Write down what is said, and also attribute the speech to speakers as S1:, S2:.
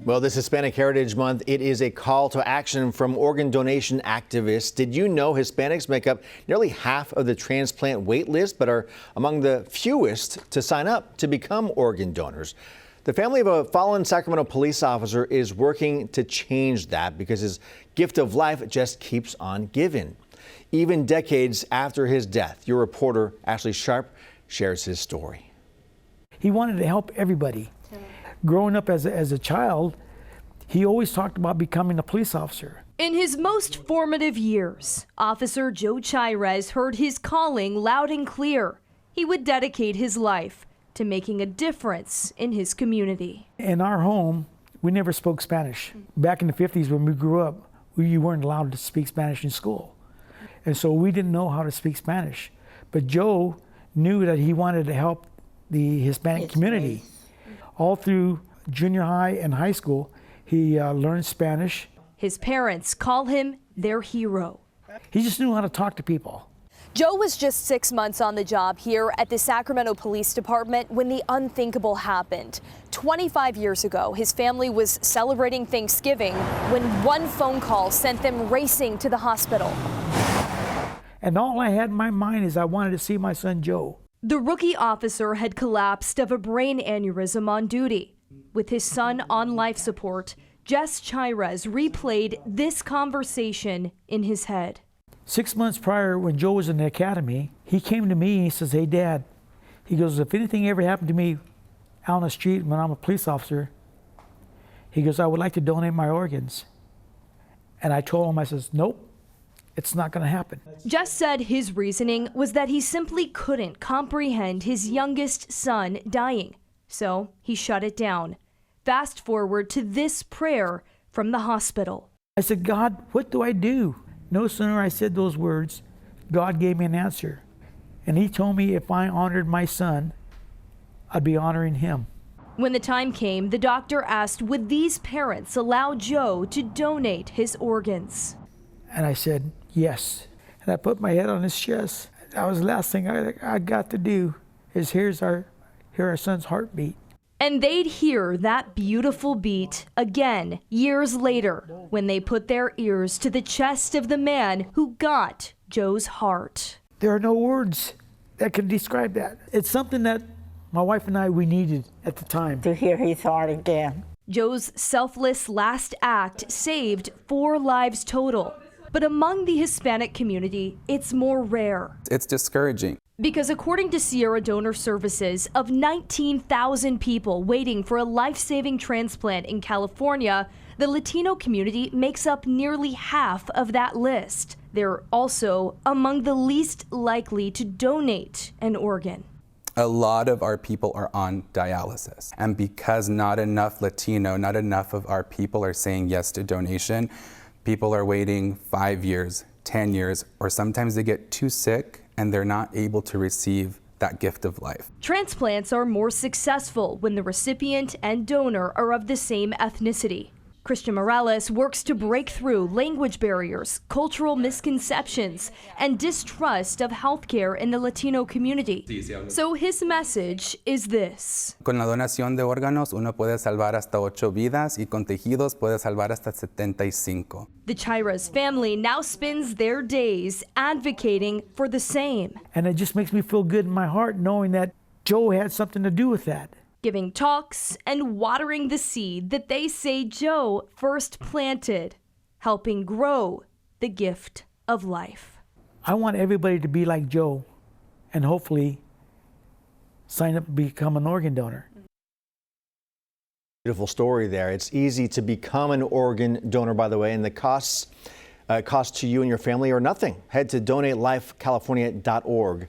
S1: Well, this Hispanic Heritage Month, it is a call to action from organ donation activists. Did you know Hispanics make up nearly half of the transplant wait list, but are among the fewest to sign up to become organ donors? The family of a fallen Sacramento police officer is working to change that because his gift of life just keeps on giving. Even decades after his death, your reporter Ashley Sharp shares his story.
S2: He wanted to help everybody. Growing up as a child, he always talked about becoming a police officer.
S3: In his most formative years, Officer Joe Chairez heard his calling loud and clear. He would dedicate his life to making a difference in his community.
S2: In our home, we never spoke Spanish. Back in the 50s when we grew up, you weren't allowed to speak Spanish in school. And so we didn't know how to speak Spanish. But Joe knew that he wanted to help the Hispanic community. All through junior high and high school, he learned Spanish.
S3: His parents call him their hero.
S2: He just knew how to talk to people.
S4: Joe was just 6 months on the job here at the Sacramento Police Department when the unthinkable happened. 25 years ago, his family was celebrating Thanksgiving when one phone call sent them racing to the hospital.
S2: And all I had in my mind is I wanted to see my son Joe.
S3: The rookie officer had collapsed of a brain aneurysm on duty. With his son on life support, Jess Chairez replayed this conversation in his head.
S2: 6 months prior, when Joe was in the academy, he came to me and he says, "Hey, Dad," he goes, "if anything ever happened to me out on the street when I'm a police officer," he goes, "I would like to donate my organs." And I told him, I says, "Nope. It's not going to happen."
S3: Jess said his reasoning was that he simply couldn't comprehend his youngest son dying, so he shut it down. Fast forward to this prayer from the hospital.
S2: I said, "God, what do I do?" No sooner I said those words, God gave me an answer. And he told me if I honored my son, I'd be honoring him.
S3: When the time came, the doctor asked would these parents allow Joe to donate his organs.
S2: And I said, yes. And I put my head on his chest. That was the last thing I got to do, is hear our son's heartbeat.
S3: And they'd hear that beautiful beat again years later when they put their ears to the chest of the man who got Joe's heart.
S2: There are no words that can describe that. It's something that my wife and we needed at the time.
S5: To hear his heart again.
S3: Joe's selfless last act saved 4 lives total. But among the Hispanic community, it's more rare.
S6: It's discouraging.
S3: Because according to Sierra Donor Services, of 19,000 people waiting for a life-saving transplant in California, the Latino community makes up nearly half of that list. They're also among the least likely to donate an organ.
S6: A lot of our people are on dialysis. And because not enough Latino, not enough of our people are saying yes to donation, people are waiting 5 years, 10 years, or sometimes they get too sick and they're not able to receive that gift of life.
S3: Transplants are more successful when the recipient and donor are of the same ethnicity. Christian Morales works to break through language barriers, cultural misconceptions, and distrust of healthcare in the Latino community. So his message is this.
S6: Con la donación de órganos, uno puede salvar hasta 8 vidas y con tejidos puede salvar hasta 75.
S3: The Chairez family now spends their days advocating for the same.
S2: And it just makes me feel good in my heart knowing that Joe had something to do with that.
S3: Giving talks and watering the seed that they say Joe first planted, helping grow the gift of life.
S2: I want everybody to be like Joe and hopefully sign up to become an organ donor.
S1: Beautiful story there. It's easy to become an organ donor, by the way, and the costs to you and your family are nothing. Head to donatelifecalifornia.org.